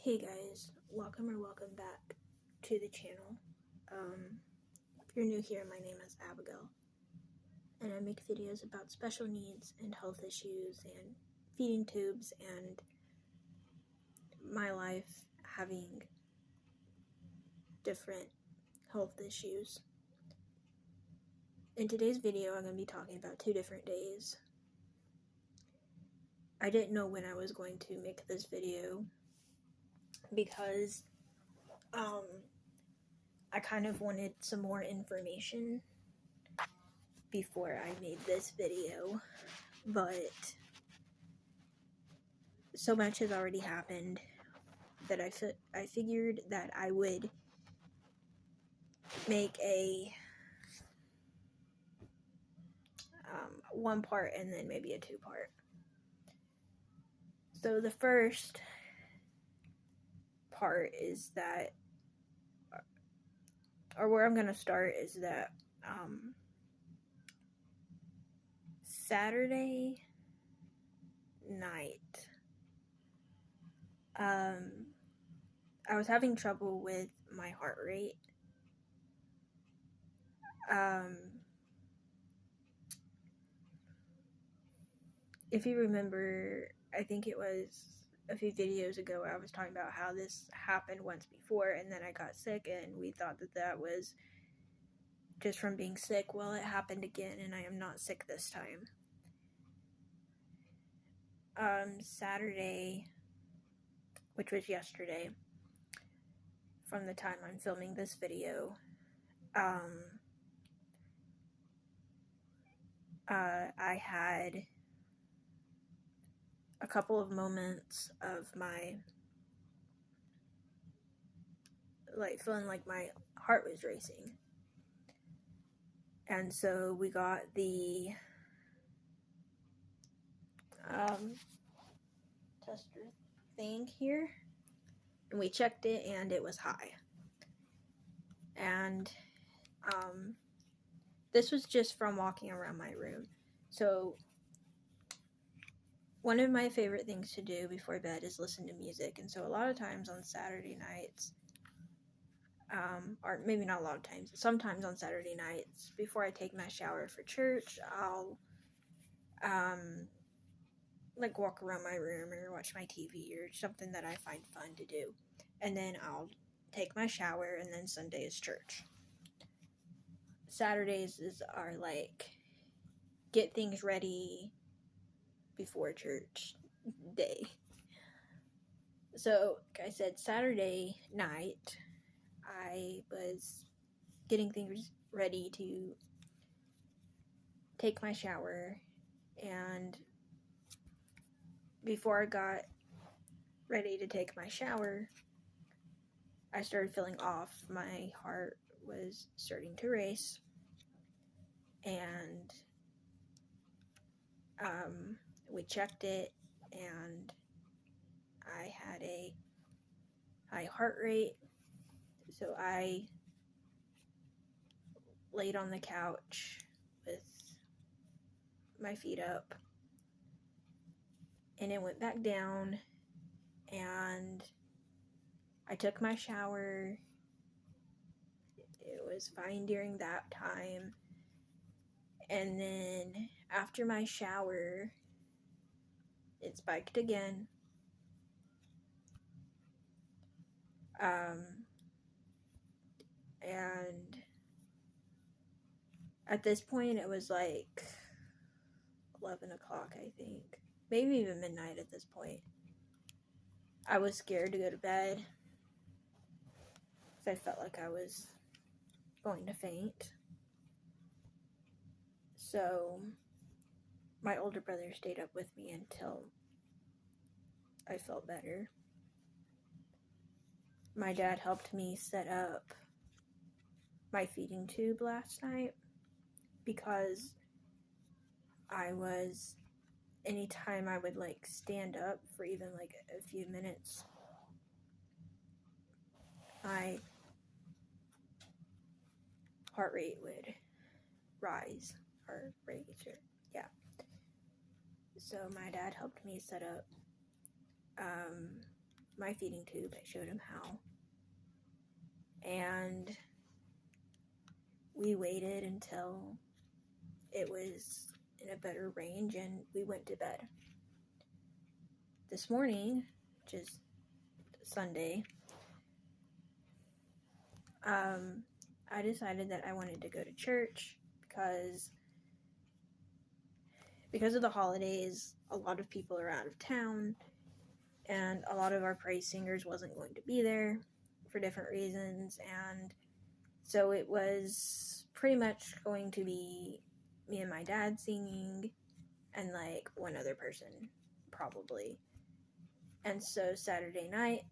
Hey guys, welcome back to the channel. If you're new here, my name is Abigail, and I make videos about special needs and health issues and feeding tubes and my life having different health issues. In today's video, I'm going to be talking about 2 different days. I didn't know when I was going to make this video because I kind of wanted some more information before I made this video, but so much has already happened that I figured that I would make a 1 part and then maybe a 2 part. So the first part is that, or where I'm going to start is that Saturday night, I was having trouble with my heart rate. If you remember, I think it was a few videos ago, I was talking about how this happened once before and then I got sick and we thought that that was just from being sick. Well, it happened again and I am not sick this time. Saturday, which was yesterday, from the time I'm filming this video, I had a couple of moments of feeling like my heart was racing. And so we got the tester thing here, and we checked it and it was high. And this was just from walking around my room. So one of my favorite things to do before bed is listen to music, and so a lot of times on Saturday nights, or maybe not a lot of times, sometimes on Saturday nights before I take my shower for church, I'll walk around my room or watch my TV or something that I find fun to do, and then I'll take my shower, and then Sunday is church. Saturdays are like get things ready before church day. So, like I said, Saturday night, I was getting things ready to take my shower, and before I got ready to take my shower, I started feeling off. My heart was starting to race, and we checked it, and I had a high heart rate. So I laid on the couch with my feet up, and it went back down, and I took my shower. It was fine during that time. And then after my shower, it spiked again. And at this point, it was like 11 o'clock, I think. Maybe even midnight at this point. I was scared to go to bed because I felt like I was going to faint. So my older brother stayed up with me until I felt better. My dad helped me set up my feeding tube last night because anytime I would stand up for even a few minutes, my heart rate would rise or raise, or yeah. So my dad helped me set up my feeding tube. I showed him how. And we waited until it was in a better range and we went to bed. This morning, which is Sunday, I decided that I wanted to go to church because of the holidays. A lot of people are out of town, and a lot of our praise singers wasn't going to be there for different reasons, and so it was pretty much going to be me and my dad singing and like one other person probably. And so Saturday night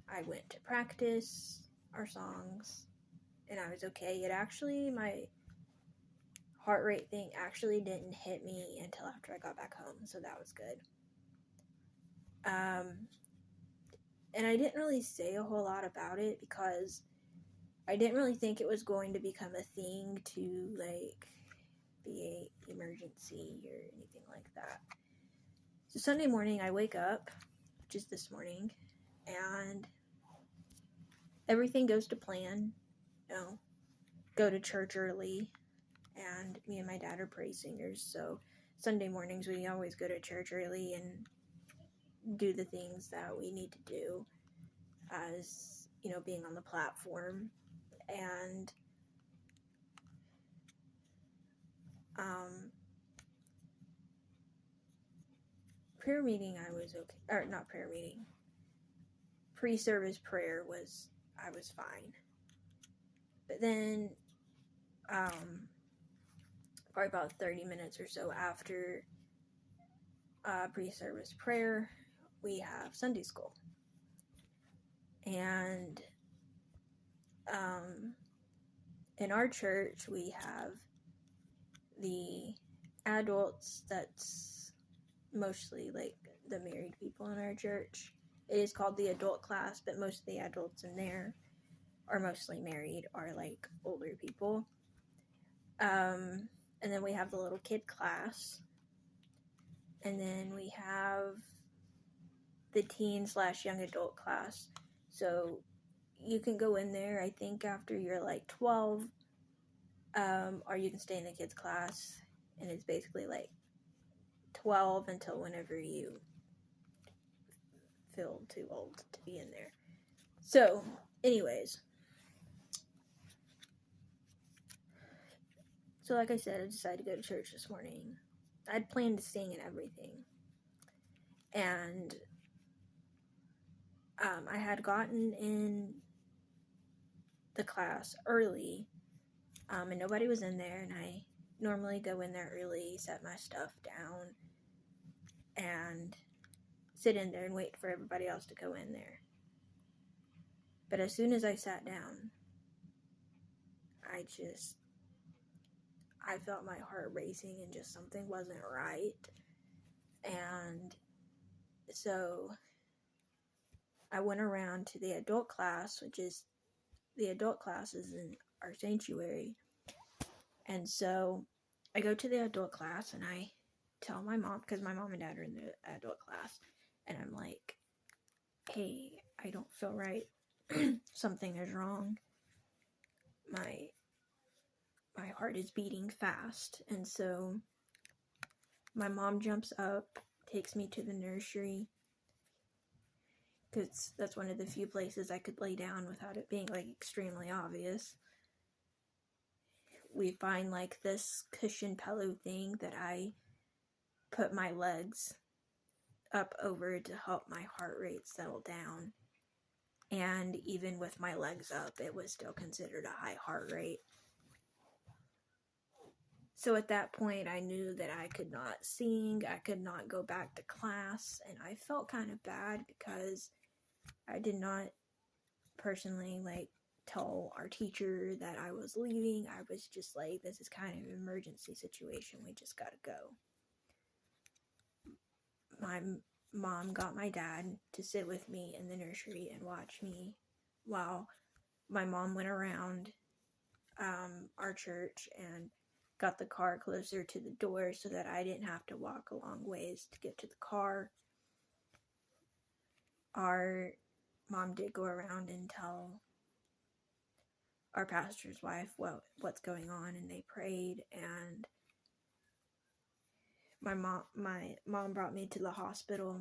I went to practice our songs and I was okay. My heart rate thing actually didn't hit me until after I got back home, so that was good. And I didn't really say a whole lot about it because I didn't really think it was going to become a thing to like be a emergency or anything like that. So Sunday morning I wake up, which is this morning, and everything goes to plan. Go to church early, and me and my dad are praise singers, so Sunday mornings we always go to church early and do the things that we need to do as, being on the platform. And prayer meeting I was okay, or not prayer meeting, pre-service prayer I was fine. But then probably about 30 minutes or so after pre-service prayer, we have Sunday school. And in our church, we have the adults, that's mostly like the married people in our church. It is called the adult class, but most of the adults in there are mostly married, are like older people. And then we have the little kid class. And then we have the teen/young adult class. So you can go in there, I think, after you're like 12, or you can stay in the kids class, and it's basically like 12 until whenever you feel too old to be in there. So, anyways. So like I said, I decided to go to church this morning. I'd planned to sing and everything. And I had gotten in the class early, and nobody was in there, and I normally go in there early, set my stuff down, and sit in there and wait for everybody else to go in there. But as soon as I sat down, I felt my heart racing and just something wasn't right. And so I went around to the adult class, which is the adult classes in our sanctuary. And so I go to the adult class and I tell my mom, because my mom and dad are in the adult class, and I'm like, hey, I don't feel right. Something is wrong. My heart is beating fast. And so my mom jumps up, takes me to the nursery, because that's one of the few places I could lay down without it being like extremely obvious. We find like this cushion pillow thing that I put my legs up over to help my heart rate settle down. And even with my legs up, it was still considered a high heart rate. So at that point, I knew that I could not sing, I could not go back to class, and I felt kind of bad because I did not personally tell our teacher that I was leaving. I was just like, this is kind of an emergency situation, we just gotta go. My mom got my dad to sit with me in the nursery and watch me while my mom went around our church and got the car closer to the door so that I didn't have to walk a long ways to get to the car. our mom did go around and tell our pastor's wife what's going on, and they prayed, and my mom brought me to the hospital.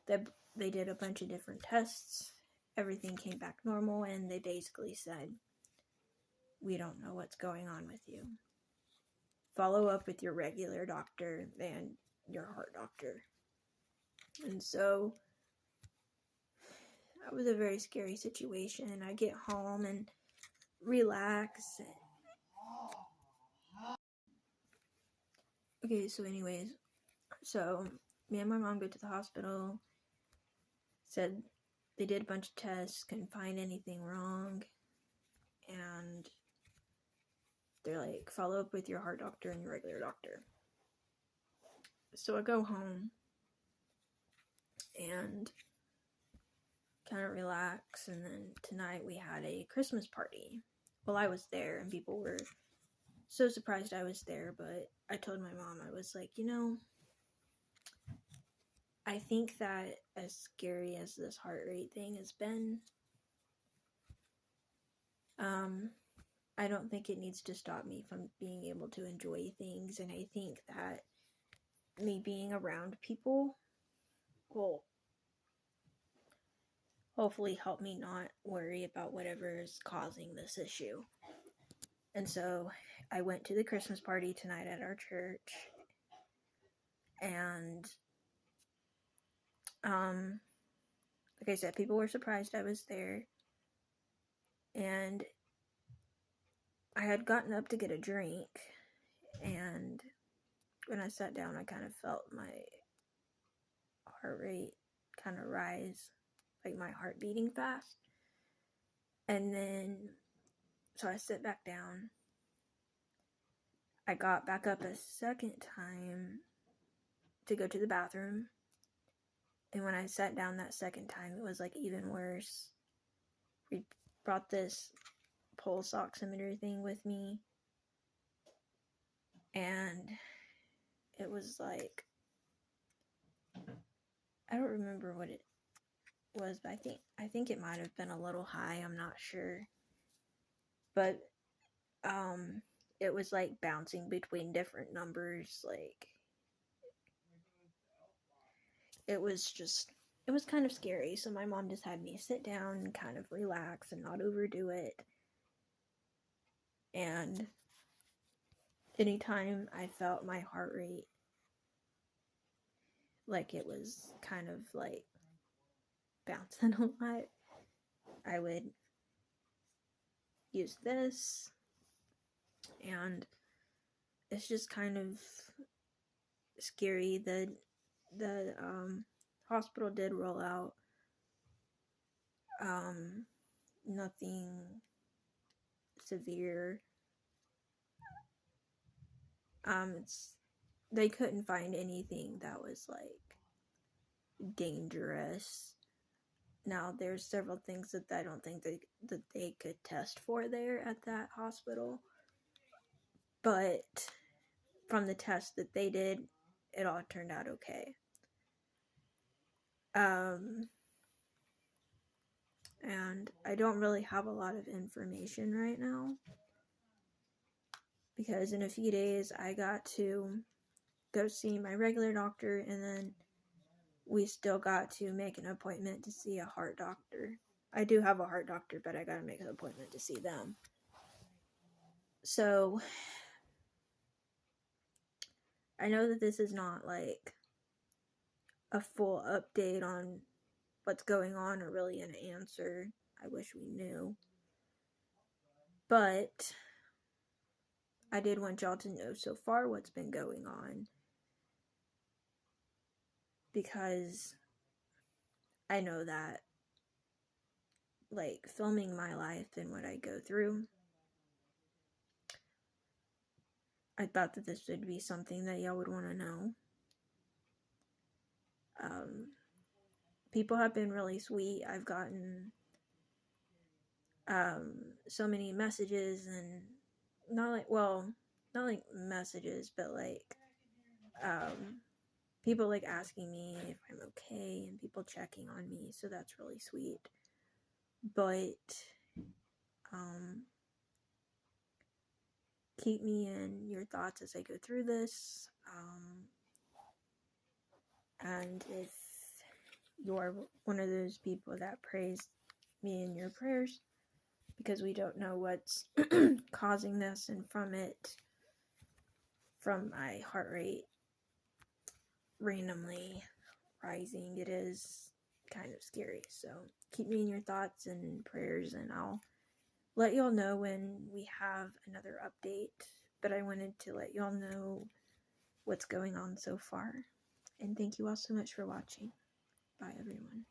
They did a bunch of different tests. Everything came back normal, and they basically said, we don't know what's going on with you. Follow up with your regular doctor and your heart doctor. And so that was a very scary situation. I get home and relax. Okay, so anyways, so me and my mom go to the hospital. Said they did a bunch of tests, couldn't find anything wrong, and they're like, follow up with your heart doctor and your regular doctor. So I go home and kind of relax, and then tonight we had a Christmas party. Well, I was there, and people were so surprised I was there, but I told my mom, I was like, I think that as scary as this heart rate thing has been, I don't think it needs to stop me from being able to enjoy things, and I think that me being around people will hopefully help me not worry about whatever is causing this issue. And so I went to the Christmas party tonight at our church, and like I said, people were surprised I was there, and I had gotten up to get a drink, and when I sat down, I kind of felt my heart rate kind of rise, like my heart beating fast. And then, so I sit back down. I got back up a second time to go to the bathroom. And when I sat down that second time, it was like even worse. We brought this pulse oximeter thing with me, and it was like, I don't remember what it was, but I think it might have been a little high, I'm not sure. But it was like bouncing between different numbers, like it was kind of scary. So my mom just had me sit down and kind of relax and not overdo it. And anytime I felt my heart rate like it was kind of like bouncing a lot, I would use this, and it's just kind of scary. The hospital did roll out nothing severe. They couldn't find anything that was like dangerous. Now there's several things that I don't think that they could test for there at that hospital, but from the test that they did, it all turned out okay. And I don't really have a lot of information right now, because in a few days I got to go see my regular doctor, and then we still got to make an appointment to see a heart doctor. I do have a heart doctor, but I gotta make an appointment to see them. So I know that this is not like a full update on what's going on, or really an answer. I wish we knew. But I did want y'all to know so far what's been going on, because I know that, like, filming my life and what I go through, I thought that this would be something that y'all would want to know. People have been really sweet. I've gotten so many messages, and not like messages, but like people like asking me if I'm okay and people checking on me, so that's really sweet. But keep me in your thoughts as I go through this. And if you're one of those people that prays me in your prayers, because we don't know what's causing this, and from my heart rate randomly rising, it is kind of scary. So keep me in your thoughts and prayers, and I'll let y'all know when we have another update. But I wanted to let y'all know what's going on so far. And thank you all so much for watching. Bye, everyone.